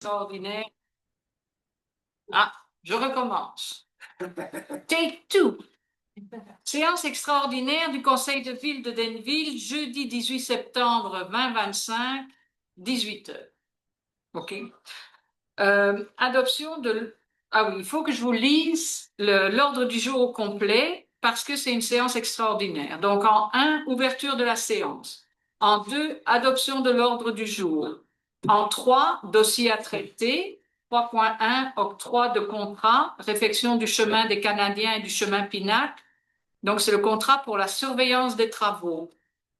extraordinaire. Ah, je recommence. Take two. Séance extraordinaire du Conseil de ville de Denville, jeudi 18 septembre 2025, 18 heures. OK. Adoption de... Ah oui, il faut que je vous lise l'ordre du jour au complet parce que c'est une séance extraordinaire. Donc, en 1, ouverture de la séance. En 2, adoption de l'ordre du jour. En 3, dossier à traiter. 3.1, octroi de contrat, réfection du chemin des Canadiens et du chemin Pinac. Donc, c'est le contrat pour la surveillance des travaux.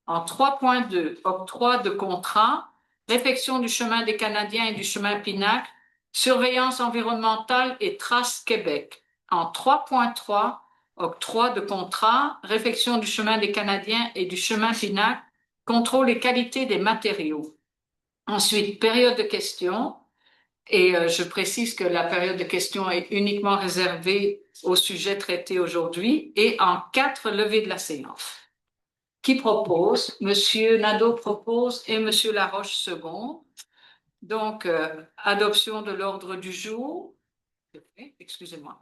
En 3.2, octroi de contrat, réfection du chemin des Canadiens et du chemin Pinac, surveillance environnementale et Trace Québec. En 3.3, octroi de contrat, réfection du chemin des Canadiens et du chemin Pinac, contrôle et qualité des matériaux. Ensuite, période de questions. Et je précise que la période de questions est uniquement réservée au sujet traité aujourd'hui. Et en 4, levée de la séance. Qui propose? Monsieur Nadeau propose et Monsieur Laroche second. Donc, adoption de l'ordre du jour. Excusez-moi.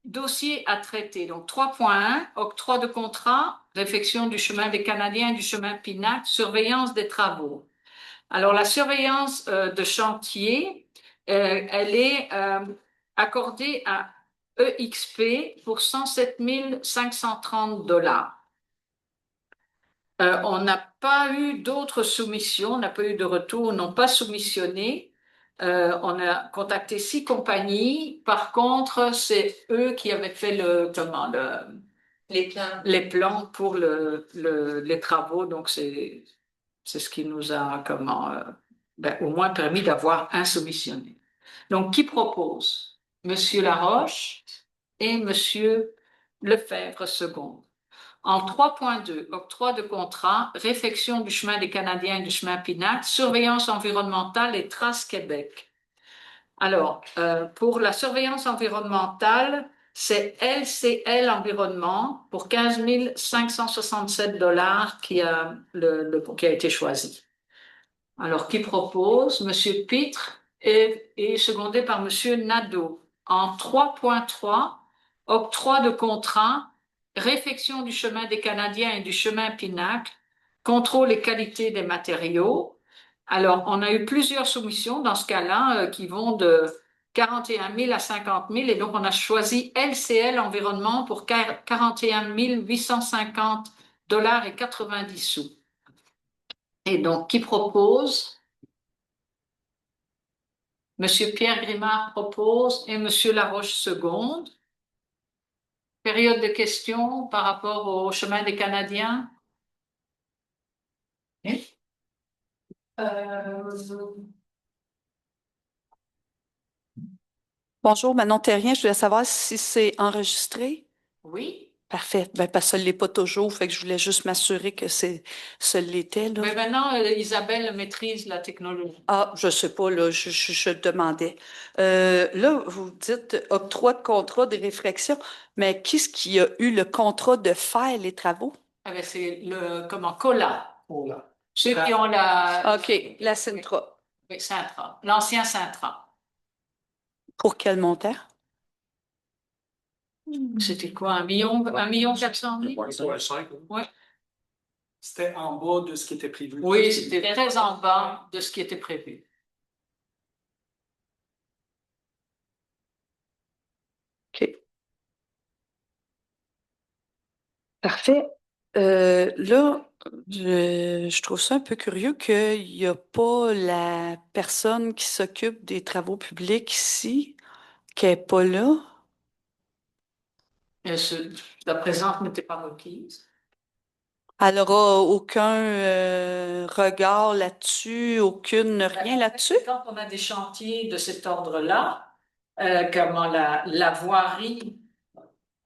Dossier à traiter. Donc, 3.1, octroi de contrat, réfection du chemin des Canadiens et du chemin Pinac, surveillance des travaux. Alors, la surveillance de chantier, elle est accordée à EXP pour 107 530 $. On n'a pas eu d'autres soumissions, on n'a pas eu de retour, n'ont pas soumissionné. On a contacté 6 compagnies. Par contre, c'est eux qui avaient fait les plans pour les travaux. Donc, c'est ce qui nous a au moins permis d'avoir un soumissionné. Donc, qui propose? Monsieur Laroche et Monsieur Lefebvre second. En 3.2, octroi de contrat, réfection du chemin des Canadiens et du chemin Pinac, surveillance environnementale et Trace Québec. Alors, pour la surveillance environnementale, c'est LCL Environnement pour 15 567 $ qui a été choisi. Alors, qui propose? Monsieur Pitre et secondé par Monsieur Nadeau. En 3.3, octroi de contrat, réfection du chemin des Canadiens et du chemin Pinac, contrôle et qualité des matériaux. Alors, on a eu plusieurs soumissions dans ce cas-là qui vont de 41 000 à 50 000 et donc on a choisi LCL Environnement pour 41 850 $ et 90 sous. Et donc, qui propose? Monsieur Pierre Grimard propose et Monsieur Laroche seconde. Période de questions par rapport au chemin des Canadiens. Bonjour, Manon Terrien. Je voulais savoir si c'est enregistré. Oui. Parfait. Ben, parce que ça ne l'est pas toujours, fait que je voulais juste m'assurer que ça l'était, là. Mais maintenant, Isabelle maîtrise la technologie. Ah, je sais pas, là, je demandais. Là, vous dites octroi de contrat de réflexion, mais qu'est-ce qui a eu le contrat de faire les travaux? Ah ben, c'est COLA. Ceux qui ont la... OK, la Sintra. Oui, Sintra. L'ancien Sintra. Pour quel montant? C'était quoi, 1 400 000? Ouais. C'était en bas de ce qui était prévu. Oui, c'était très en bas de ce qui était prévu. OK. Parfait. Là, je trouve ça un peu curieux qu'il n'y a pas la personne qui s'occupe des travaux publics ici, qui n'est pas là. La présence n'était pas requise. Elle n'aura aucun regard là-dessus, rien là-dessus? Quand on a des chantiers de cet ordre-là, comment la voirie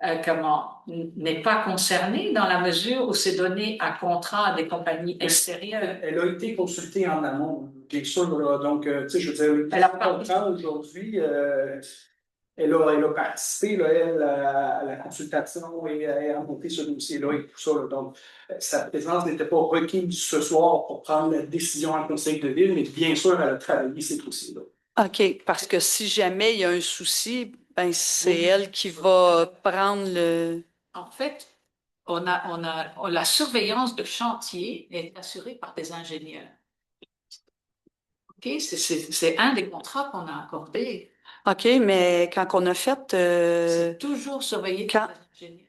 n'est pas concernée dans la mesure où c'est donné à contrat à des compagnies extérieures. Elle a été consultée en amont, bien sûr. Donc, tu sais, je veux dire, Elle a pas aujourd'hui. Elle a participé, là, elle, à la consultation et à monter ce dossier-là et tout ça. Là. Donc, sa présence n'était pas requise ce soir pour prendre la décision en conseil de ville, mais bien sûr, elle a travaillé ces dossiers-là. OK, parce que si jamais il y a un souci, ben c'est Oui. elle qui va prendre le... En fait, la surveillance de chantier est assurée par des ingénieurs. OK, c'est un des contrats qu'on a accordé. OK, mais quand on a fait... C'est toujours surveillé par des ingénieurs.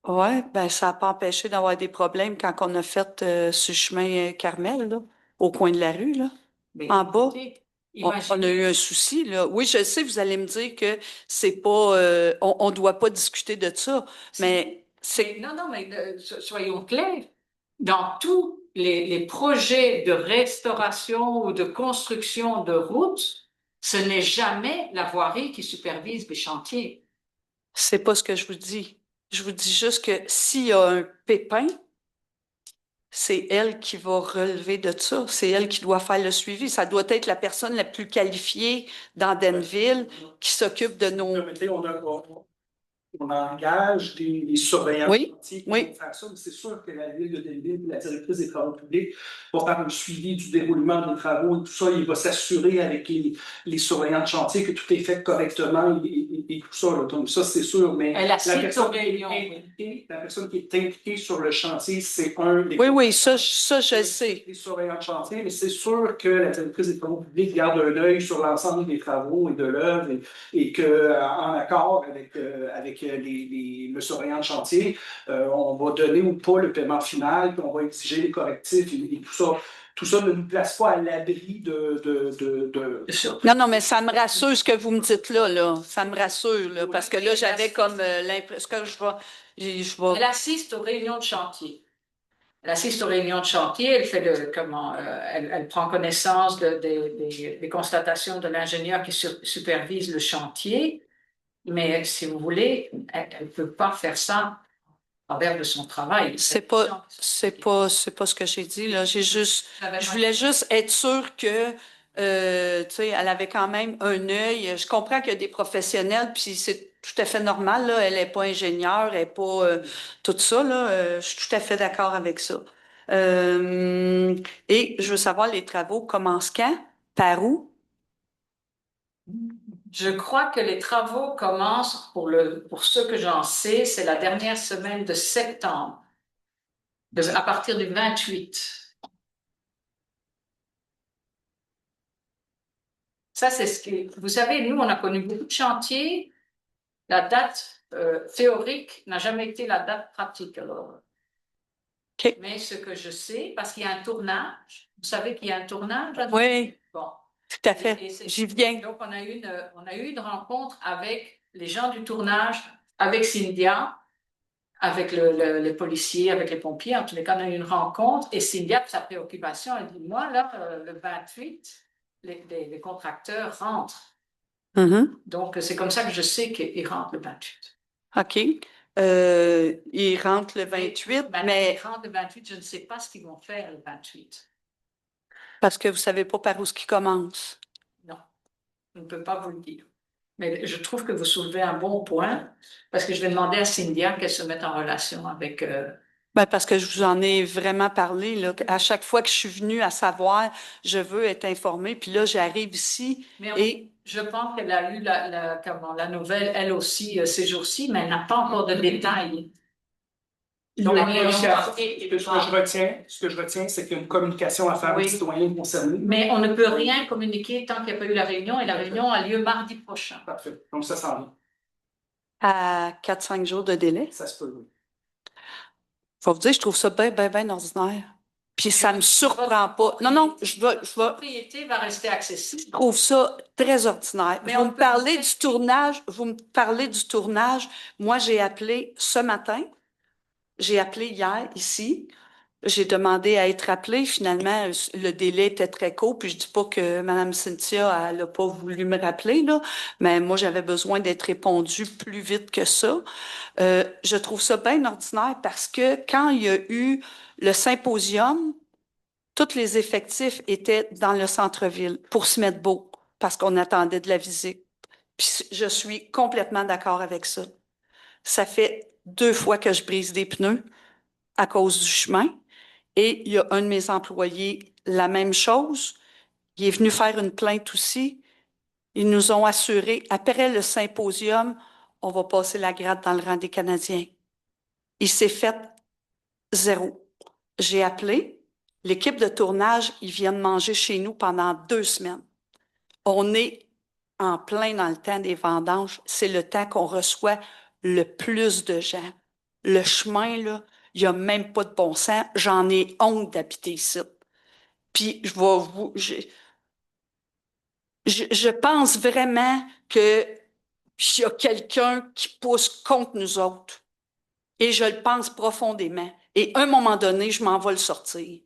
ouais, ben ça n'a pas empêché d'avoir des problèmes quand on a fait ce chemin Carmel, là, au coin de la rue, là, Mais en bas. écoutez, On a imaginez, eu un souci, là. Oui, je sais, vous allez me dire que c'est pas... on doit pas discuter de ça, mais c'est... non, non, mais soyons clairs, dans tous les projets de restauration ou de construction de routes, ce n'est jamais la voirie qui supervise les chantiers. C'est pas ce que je vous dis. Je vous dis juste que s'il y a un pépin, c'est elle qui va relever de ça. C'est elle qui doit faire le suivi. Ça doit être la personne la plus qualifiée dans Denville qui s'occupe de nos... Permettez, on engage des surveillants Oui, chantiers qui oui. vont faire ça, mais c'est sûr que la ville de Denville, la directrice des travaux publics, va faire un suivi du déroulement des travaux et tout ça. Il va s'assurer avec les surveillants de chantier que tout est fait correctement et tout ça, là. Donc ça, c'est sûr, mais Elle la assiste aux personne, réunions. la personne qui est impliquée sur le chantier, c'est un des... Oui, oui, ça je le sais. Les surveillants de chantier, mais c'est sûr que la directrice des travaux publics garde un œil sur l'ensemble des travaux et de l'œuvre et que, en accord avec le surveillant de chantier, on va donner ou pas le paiement final, puis on va exiger les correctifs et tout ça. Tout ça ne nous place pas à l'abri Non, non, mais ça me rassure ce que vous me dites là, là. Ça me rassure, là, parce que là, j'avais comme l'impression que je vais... Elle assiste aux réunions de chantier. Elle assiste aux réunions de chantier, elle fait elle prend connaissance des constatations de l'ingénieur qui supervise le chantier, mais si vous voulez, elle ne peut pas faire ça en travers de son travail. C'est pas ce que j'ai dit, là. Je voulais juste être sûre que, tu sais, elle avait quand même un œil. Je comprends qu'il y a des professionnels, puis c'est tout à fait normal, là. Elle est pas ingénieure, elle est pas, tout ça, là. Je suis tout à fait d'accord avec ça. Et je veux savoir, les travaux commencent quand? Par où? Je crois que les travaux commencent, pour ce que j'en sais, c'est la dernière semaine de septembre, à partir du 28. Ça, c'est ce qui... Vous savez, nous, on a connu beaucoup de chantiers. La date théorique n'a jamais été la date pratique. Alors. OK. Mais ce que je sais, parce qu'il y a un tournage, vous savez qu'il y a un tournage? Oui, bon. Tout à fait. J'y viens. Donc, on a eu une rencontre avec les gens du tournage, avec Cynthia, avec les policiers, avec les pompiers. En tous les cas, on a eu une rencontre et Cynthia, sa préoccupation, elle dit, moi, là, le 28, les contracteurs rentrent. Mm-hmm. Donc, c'est comme ça que je sais qu'ils rentrent le 28. OK. Ils rentrent le 28, mais... Ils rentrent le 28, je ne sais pas ce qu'ils vont faire le 28. Parce que vous savez pas par où ce qui commence. Non, je ne peux pas vous le dire. Mais je trouve que vous soulevez un bon point, parce que je vais demander à Cynthia qu'elle se mette en relation avec... Ben, parce que je vous en ai vraiment parlé, là. À chaque fois que je suis venue à savoir, je veux être informée, puis là, j'arrive ici et... Je pense qu'elle a eu la nouvelle, elle aussi, ces jours-ci, mais elle n'a pas encore de détails. Donc, ce que je retiens, c'est qu'il y a une communication à faire aux citoyens concernés. Mais on ne peut rien communiquer tant qu'il n'y a pas eu la réunion, et la réunion a lieu mardi prochain. Parfait. Donc, ça s'en vient. À 4-5 jours de délai. Ça se peut, oui. Faut vous dire, je trouve ça bien, bien, bien ordinaire. Puis ça me surprend pas. Non, non, La propriété va rester accessible. Je trouve ça très ordinaire. Vous me parlez du tournage, Moi, j'ai appelé ce matin. J'ai appelé hier ici. J'ai demandé à être appelée. Finalement, le délai était très court. Puis je dis pas que Mme Cynthia, elle a pas voulu me rappeler, là. Mais moi, j'avais besoin d'être répondue plus vite que ça. Je trouve ça bien ordinaire parce que quand il y a eu le symposium, tous les effectifs étaient dans le centre-ville pour se mettre beau parce qu'on attendait de la visite. Puis je suis complètement d'accord avec ça. Ça fait 2 fois que je brise des pneus à cause du chemin. Et il y a un de mes employés, la même chose. Il est venu faire une plainte aussi. Ils nous ont assuré, après le symposium, on va passer la gratte dans le rang des Canadiens. Il s'est fait 0. J'ai appelé l'équipe de tournage, ils viennent manger chez nous pendant 2 semaines. On est en plein dans le temps des vendanges. C'est le temps qu'on reçoit le plus de gens. Le chemin, là, il n'y a même pas de bon sens. J'en ai honte d'habiter ici. Puis, je pense vraiment qu'il y a quelqu'un qui pousse contre nous autres. Et je le pense profondément. Et à un moment donné, je m'en vais le sortir.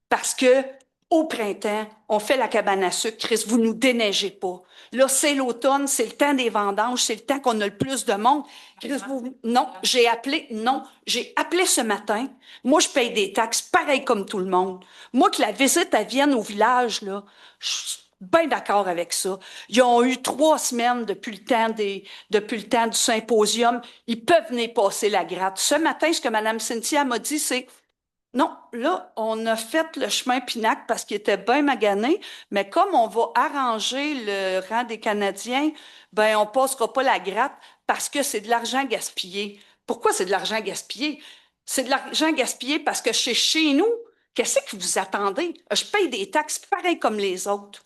Parce que au printemps, on fait la cabane à sucre. Chris, vous nous déneigez pas. Là, c'est l'automne, c'est le temps des vendanges, c'est le temps qu'on a le plus de monde. Chris, non, j'ai appelé ce matin. Moi, je paye des taxes pareil comme tout le monde. Moi, que la visite, elle vienne au village, là, je suis bien d'accord avec ça. Ils ont eu 3 semaines depuis le temps du symposium. Ils peuvent venir passer la gratte. Ce matin, ce que Mme Cynthia m'a dit, c'est non, là, on a fait le chemin Pinac parce qu'il était bien magané, mais comme on va arranger le rang des Canadiens, ben on passera pas la gratte parce que c'est de l'argent gaspillé. Pourquoi c'est de l'argent gaspillé? C'est de l'argent gaspillé parce que chez nous, qu'est-ce que vous attendez? Je paye des taxes pareilles comme les autres.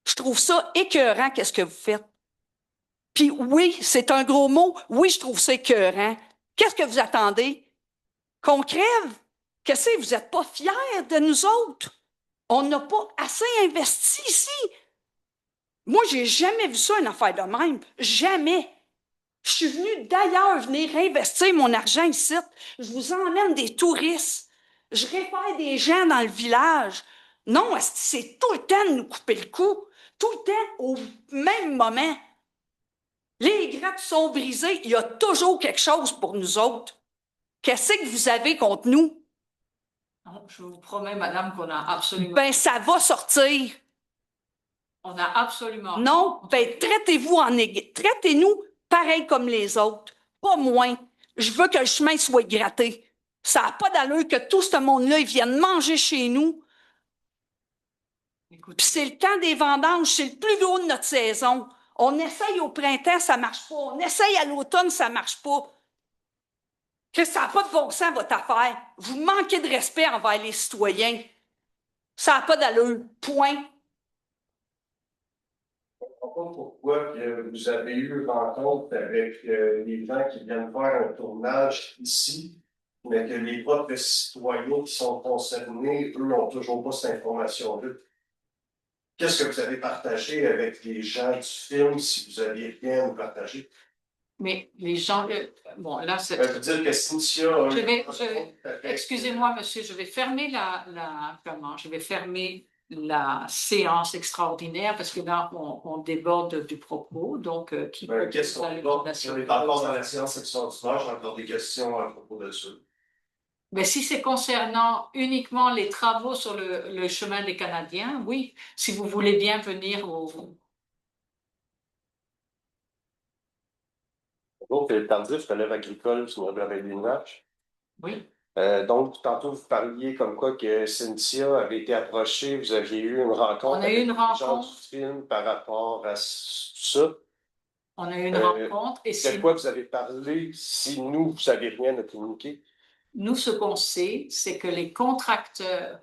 Je trouve ça écœurant, qu'est-ce que vous faites? Puis oui, c'est un gros mot. Oui, je trouve ça écœurant. Qu'est-ce que vous attendez? Qu'on crève? Qu'est-ce que vous n'êtes pas fiers de nous autres? On n'a pas assez investi ici. Moi, j'ai jamais vu ça, une affaire de même. Jamais. Je suis venue d'ailleurs venir investir mon argent ici. Je vous emmène des touristes. Je réfère des gens dans le village. Non, c'est tout le temps de nous couper le cou. Tout le temps au même moment. Les grattes sont brisées. Il y a toujours quelque chose pour nous autres. Qu'est-ce que vous avez contre nous? Non, je vous promets, madame, qu'on a absolument. Ben, ça va sortir. On a absolument. Non, ben, traitez-nous pareil comme les autres. Pas moins. Je veux que le chemin soit gratté. Ça n'a pas d'allure que tout ce monde-là, ils viennent manger chez nous. Écoutez, Puis c'est le temps des vendanges, c'est le plus gros de notre saison. On essaye au printemps, ça marche pas. On essaye à l'automne, ça marche pas. Que ça n'a pas de bon sens, votre affaire. Vous manquez de respect envers les citoyens. Ça n'a pas d'allure. Point. Pourquoi que vous avez eu une rencontre avec les gens qui viennent faire un tournage ici, mais que les propres citoyens qui sont concernés, eux, n'ont toujours pas cette information-là. Qu'est-ce que vous avez partagé avec les gens du film, si vous aviez rien à nous partager? mais les gens, bon, là, c'est. Ça veut dire que Cynthia... Excusez-moi, monsieur, je vais fermer je vais fermer la séance extraordinaire parce que là, on déborde du propos. Donc, qu'est-ce qu'on déborde? On est encore dans la séance extraordinaire, j'ai encore des questions à propos de ça. Mais si c'est concernant uniquement les travaux sur le chemin des Canadiens, oui, si vous voulez bien venir au. Bonjour, Philippe Tardif, relève agricole sur le Bélinage. Oui. Donc, tantôt, vous parliez comme quoi que Cynthia avait été approchée, vous aviez eu une rencontre On a eu une avec les gens rencontre. du film par rapport à ça. On a eu une rencontre. Et de quoi vous avez parlé si nous, vous n'avez rien à communiquer? Nous, ce qu'on sait, c'est que les contracteurs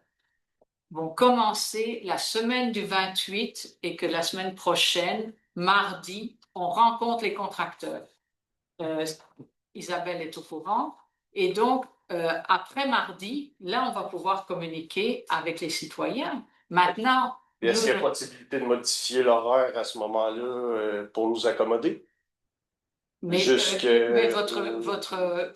vont commencer la semaine du 28 et que la semaine prochaine, mardi, on rencontre les contracteurs. Isabelle est au courant. Et donc, après mardi, là, on va pouvoir communiquer avec les citoyens. Maintenant. Est-ce qu'il y a possibilité de modifier l'horaire à ce moment-là pour nous accommoder? Mais votre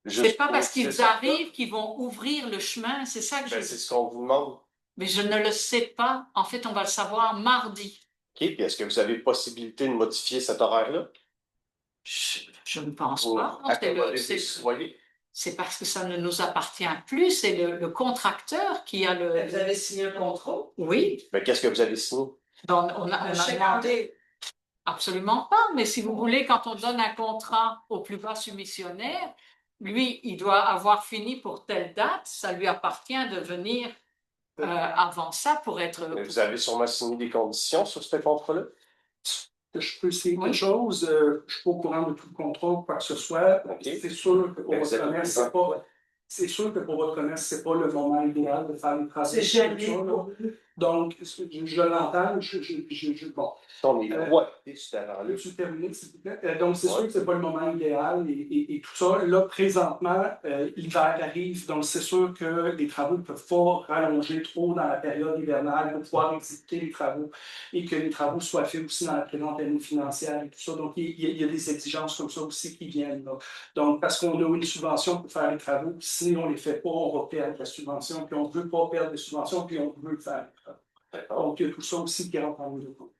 c'est pas parce qu'ils arrivent qu'ils vont ouvrir le chemin, c'est ça que c'est ce qu'on vous demande. Mais je ne le sais pas. En fait, on va le savoir mardi. OK, puis est-ce que vous avez possibilité de modifier cet horaire-là? Je ne pense pas. C'est parce que ça ne nous appartient plus. C'est le contracteur qui a le. Vous avez signé un contrat? Oui. Mais qu'est-ce que vous avez signé? On a demandé. Absolument pas. Mais si vous voulez, quand on donne un contrat au plus bas soumissionnaire, lui, il doit avoir fini pour telle date. Ça lui appartient de venir avant ça pour être... Mais vous avez sûrement signé des conditions sur ce contrat-là? Je peux essayer Oui. quelque chose. Je ne suis pas au courant de tout le contrat ou quoi que ce soit. Ok. C'est sûr que pour Mais vous votre êtes au commerce, courant. c'est sûr que pour votre commerce, c'est pas le moment idéal de faire les travaux. C'est jamais. Donc, je l'entends. Bon. On est droit sur là. Peux-tu terminer, s'il vous plaît? Donc, c'est Ouais. sûr que c'est pas le moment idéal et tout ça. Là, présentement, l'hiver arrive, donc c'est sûr que les travaux ne peuvent pas rallonger trop dans la période hivernale pour pouvoir exécuter les travaux et que les travaux soient faits aussi dans la présente année financière et tout ça. Donc, il y a des exigences comme ça aussi qui viennent là. Donc, parce qu'on a une subvention pour faire les travaux, puis si on ne les fait pas, on va perdre la subvention, puis on ne veut pas perdre les subventions, puis on veut faire les travaux. Donc, il y a tout ça aussi qui rentre en ligne de compte.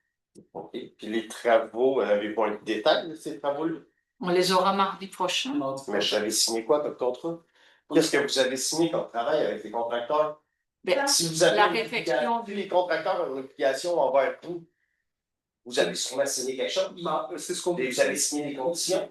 OK. Puis les travaux, avez-vous un détail de ces travaux-là? On les aura mardi prochain. Mais j'avais signé quoi comme contrat? Qu'est-ce que vous avez signé comme travail avec les contracteurs? Ben, Si vous avez la une réflexion obligation, les contracteurs ont une obligation envers vous, vous avez sûrement signé quelque chose. C'est ce qu'on Et vous avez signé des conditions.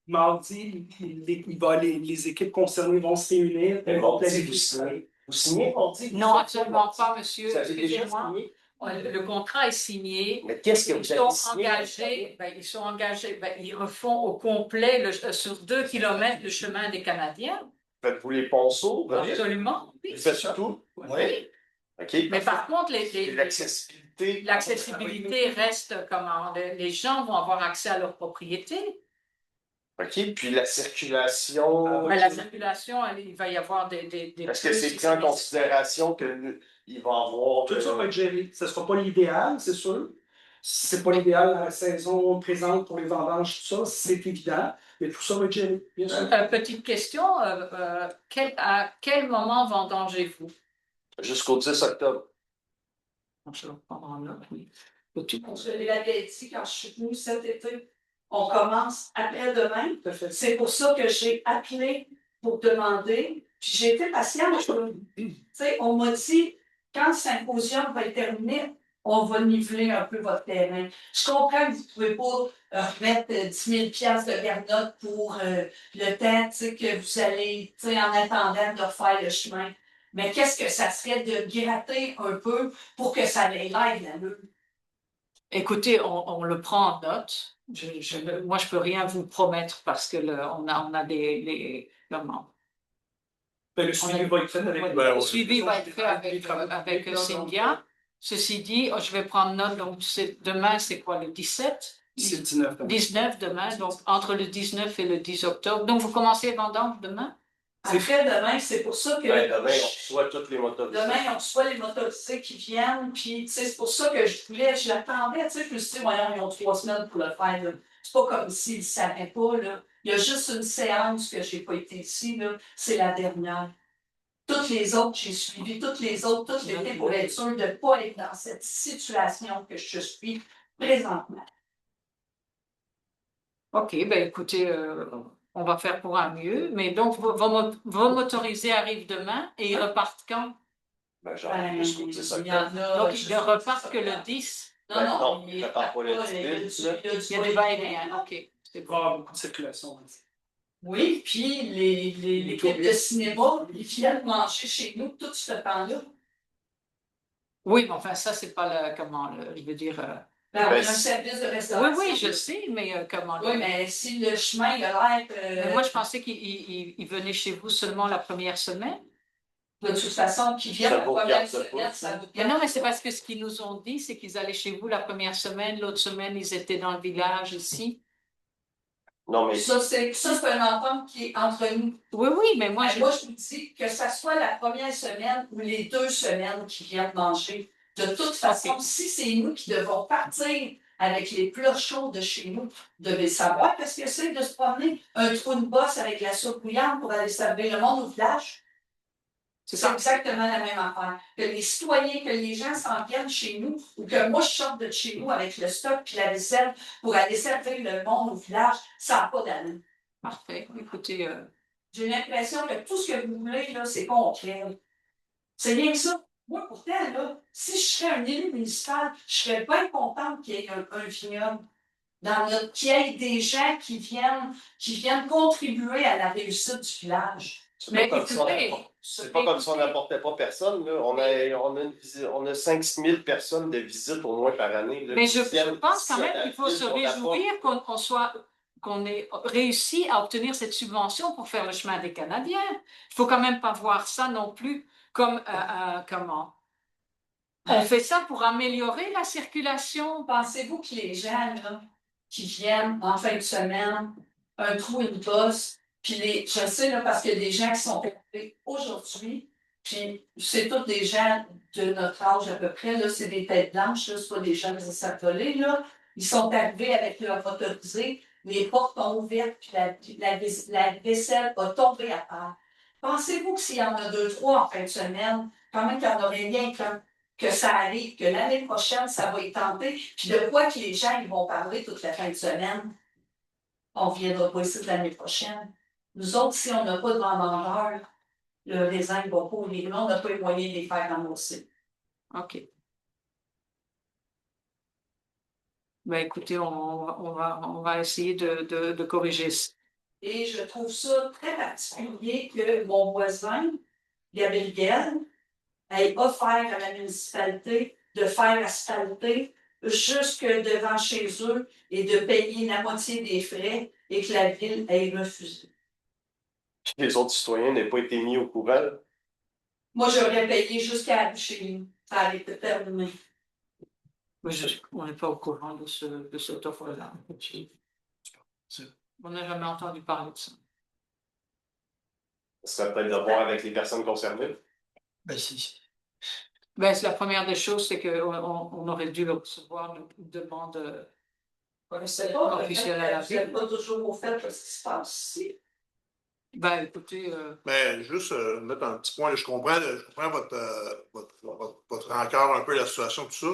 Mardi, les équipes concernées vont se réunir. Mais Elles vont mardi, planifier. vous signez mardi? Non, absolument pas, monsieur. Vous avez déjà Excusez-moi. signé? Le contrat est signé. Mais qu'est-ce que Ils vous avez sont signé? engagés, ils refont au complet sur 2 kilomètres le chemin des Canadiens. Faites-vous les ponceaux? Absolument. Oui, Vous c'est faites ça. tout? Oui. OK. Mais par contre, l'accessibilité. l'accessibilité reste comment? Les gens vont avoir accès à leur propriété. OK. Puis la circulation. La circulation, il va y avoir des Est-ce que c'est pris en considération qu'il va y avoir. Tout ça va être géré. Ce ne sera pas l'idéal, c'est sûr. Ce n'est pas l'idéal dans la saison présente pour les vendanges, tout ça, c'est évident. Mais tout ça va être géré, bien sûr. Petite question, à quel moment vendangez-vous? Jusqu'au 10 octobre. Je vais prendre en note, oui. Je l'avais dit quand je suis venue cet été. On commence après-demain. Tout à fait. C'est pour ça que j'ai appelé pour demander. Puis j'ai été patiente. Tu sais, on m'a dit, quand le symposium va être terminé, on va niveler un peu votre terrain. Je comprends que vous ne pouvez pas remettre 10 000 de garnotte pour le temps que vous allez, en attendant de refaire le chemin. Mais qu'est-ce que ça serait de gratter un peu pour que ça ait l'air là? Écoutez, on le prend en note. Moi, je ne peux rien vous promettre parce que on a comment? Le suivi va être fait avec. Le suivi va être fait avec Cynthia. Ceci dit, je vais prendre note. Donc, demain, c'est quoi, le 17? C'est le 19. 19 demain, donc entre le 19 et le 10 octobre. Donc, vous commencez vendange demain? Après-demain, c'est pour ça que. Demain, on reçoit toutes les motorisés. Demain, on reçoit les motorisés qui viennent, puis c'est pour ça que je l'attendais, je me suis dit, voyons, ils ont 3 semaines pour le faire. Là. C'est pas comme s'ils ne savaient pas, là. Il y a juste une séance que j'ai pas été ici, là. C'est la dernière. Toutes les autres, j'ai suivi, toutes les autres, toutes l'été pour être sûr de ne pas être dans cette situation que je suis présentement. OK, ben écoutez, on va faire pour un mieux. Mais donc, vos motorisés arrivent demain et ils repartent quand? Ben, genre, jusqu'au 10 Il y en octobre. a. Donc, ils ne repartent que le 10. Non, il ne repart pas le 10. Il y a des va-et-vient. OK. Il va y avoir beaucoup de circulation. Oui, puis l'équipe de cinéma, ils viennent manger chez nous tout ce temps-là. Oui, mais enfin, ça, c'est pas je veux dire. Ben, on a Ben, un service de restauration. Oui, je sais, mais comment? Oui, mais si le chemin il a l'air. Mais moi, je pensais qu'ils venaient chez vous seulement la première semaine. De toute façon, qu'ils viennent Ça la vous première regarde, ça semaine, pas. ça vous Mais non, mais c'est parce que ce qu'ils nous ont dit, c'est qu'ils allaient chez vous la première semaine, l'autre semaine, ils étaient dans le village ici. Non, mais Ça, c'est une entente qui est entre nous. Oui, oui, mais moi, Moi, je vous dis que ça soit la première semaine ou les 2 semaines qui viennent manger. De toute façon, si c'est nous qui devons partir avec les plats chauds de chez nous, vous devez savoir, parce que c'est de se promener un trou de bosse avec la soupe bouillante pour aller servir le monde au village. C'est exactement la même affaire. Que les citoyens, que les gens s'en viennent chez nous, ou que moi je sorte de chez nous avec le stock puis la vaisselle pour aller servir le monde au village, ça n'a pas d'allure. Parfait. Écoutez, J'ai l'impression que tout ce que vous voulez, là, c'est concret. C'est bien que ça. Moi, pourtant, là, si je serais un élu municipal, je serais bien contente qu'il y ait un vignoble. Qu'il y ait des gens qui viennent contribuer à la réussite du village. Mais C'est écoutez, pas comme si on n'apportait pas personne, là. On a 5-6 000 personnes de visite au moins par année, là. mais je Viennent pense quand ici même à qu'il faut la se ville, on apporte. réjouir qu'on ait réussi à obtenir cette subvention pour faire le chemin des Canadiens. Il faut quand même pas voir ça non plus comme comment. On fait ça pour améliorer la circulation. Pensez-vous que les gens là, qui viennent en fin de semaine, un trou, une bosse, puis je sais là, parce qu'il y a des gens qui sont arrivés aujourd'hui, puis c'est tous des gens de notre âge à peu près, là, c'est des têtes blanches, là, c'est pas des gens qui s'appelés, là. Ils sont arrivés avec leur motorisé, les portes ont ouvert, puis la vaisselle a tombé à terre. Pensez-vous que s'il y en a 2, 3 en fin de semaine, quand même qu'il y en aurait rien que ça arrive, que l'année prochaine, ça va être tenté, puis de quoi que les gens ils vont parler toute la fin de semaine, on ne viendra pas ici l'année prochaine. Nous autres, si on n'a pas de vendeurs, le raisin ne va pas ouvrir, on n'a pas les moyens de les faire ramasser. OK. Ben, écoutez, on va essayer de corriger ça. Et je trouve ça très particulier que mon voisin, Gabriel, ait offert à la municipalité de faire asphalter jusque devant chez eux et de payer la moitié des frais et que la ville ait refusé. Puis les autres citoyens n'aient pas été mis au courant. Moi, j'aurais payé jusqu'à chez nous. Ça allait être terminé. Mais on n'est pas au courant de cette offre-là. On n'a jamais entendu parler de ça. Ça serait peut-être de voir avec les personnes concernées. Ben, ben, la première des choses, c'est qu'on aurait dû recevoir une demande C'est pas officielle à la vous n'êtes ville. pas toujours au fait de ce qui se passe ici. Ben, écoutez, Mais juste mettre un petit point, là, je comprends votre rancœur un peu la situation, tout ça,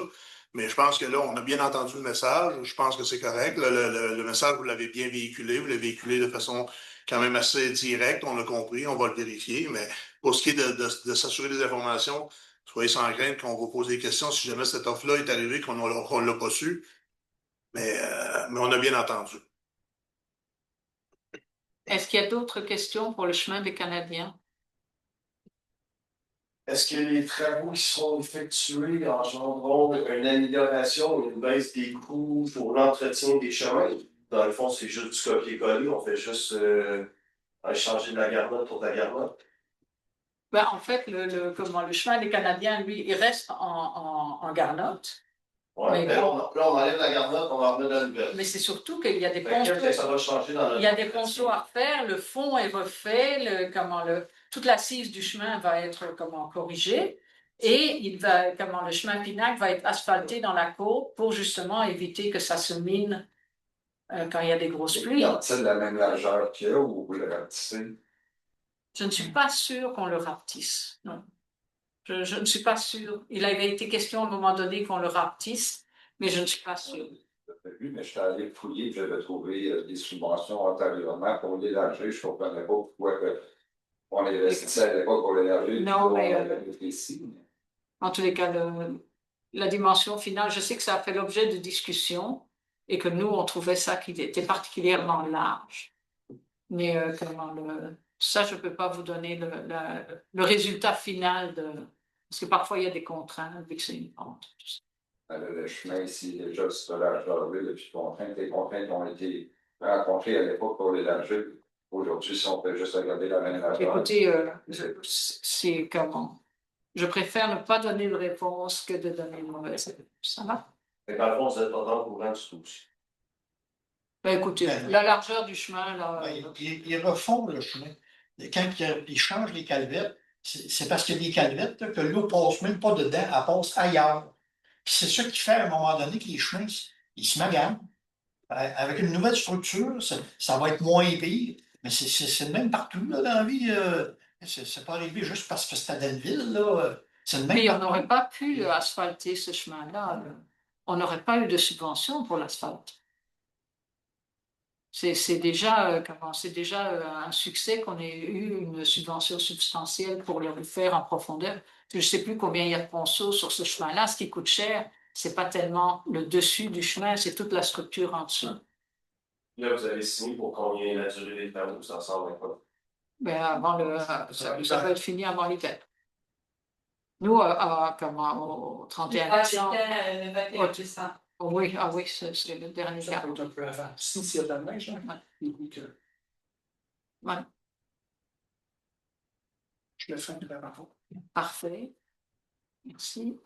mais je pense que là, on a bien entendu le message, je pense que c'est correct. Le message, vous l'avez bien véhiculé, vous l'avez véhiculé de façon quand même assez directe, on l'a compris, on va le vérifier, mais pour ce qui est de s'assurer des informations, soyez sans crainte qu'on vous pose des questions si jamais cette offre-là est arrivée, qu'on ne l'a pas su, mais on a bien entendu. est-ce qu'il y a d'autres questions pour le chemin des Canadiens? Est-ce que les travaux qui seront effectués engendreront une amélioration ou une baisse des coûts pour l'entretien des chemins? Dans le fond, c'est juste du copier-coller, on fait juste changer de la garnotte pour la garnotte. Ben, en fait, le chemin des Canadiens, lui, il reste en garnotte. Ouais, Mais là, bon. on enlève la garnotte, on en remet dans le nouvelle. Mais c'est surtout qu'il y a des Fait que ponceaux. ça va changer dans notre Il y a des ponceaux à refaire, le fond est refait, toute l'assise du chemin va être corrigée et le chemin Pinac va être asphalté dans la côte pour justement éviter que ça se mine quand il y a des grosses pluies. Est-il de la même largeur qu'il y a ou vous le rapetissez? Je ne suis pas sûre qu'on le rapetisse, non. Je ne suis pas sûre. Il avait été question à un moment donné qu'on le rapetisse, mais je ne suis pas sûre. Oui, mais je suis allé fouiller, j'avais trouvé des subventions antérieurement pour l'élargir. Je ne comprenais pas pourquoi on investissait à l'époque pour l'élargir. Non, mais ici. en tous les cas, la dimension finale, je sais que ça a fait l'objet de discussions et que nous, on trouvait ça qui était particulièrement large. Mais ça, je ne peux pas vous donner le résultat final parce que parfois, il y a des contraintes, vu que c'est une pente. Le chemin ici, déjà, c'est de largeur depuis contraintes. Les contraintes ont été rencontrées à l'époque pour l'élargir. Aujourd'hui, si on peut juste regarder la même largeur. Écoutez, c'est comment? Je préfère ne pas donner de réponse que de donner une mauvaise réponse. Ça va? Mais dans le fond, vous êtes pas dans le courant du tout. Ben, écoutez, la largeur du chemin, là. Ils refont le chemin. Et quand ils changent les calvettes, c'est parce qu'il y a des calvettes là, que l'eau ne passe même pas dedans, elle passe ailleurs. Puis c'est ça qui fait à un moment donné que les chemins, ils se maganent. Avec une nouvelle structure, ça va être moins pire. Mais c'est le même partout là, dans la vie. C'est pas arrivé juste parce que c'était à Danville. Là. C'est le même Mais on partout. n'aurait pas pu asphalter ce chemin-là. On n'aurait pas eu de subvention pour l'asphalte. C'est déjà, un succès qu'on ait eu une subvention substantielle pour le refaire en profondeur. Je ne sais plus combien il y a de ponceaux sur ce chemin-là. Ce qui coûte cher, c'est pas tellement le dessus du chemin, c'est toute la structure en dessous. Là, vous avez signé pour combien la durée des travaux, ça ressemble à quoi? Ben, avant ça va être fini avant l'hiver. Nous, au 31 Ah, décembre. c'était le 21 décembre. Oh oui, ah oui, c'est le dernier Ça peut cas. être un peu avant. S'il y a de la neige, hein, Ouais. Ouais, je le fais un peu avant. parfait. Merci.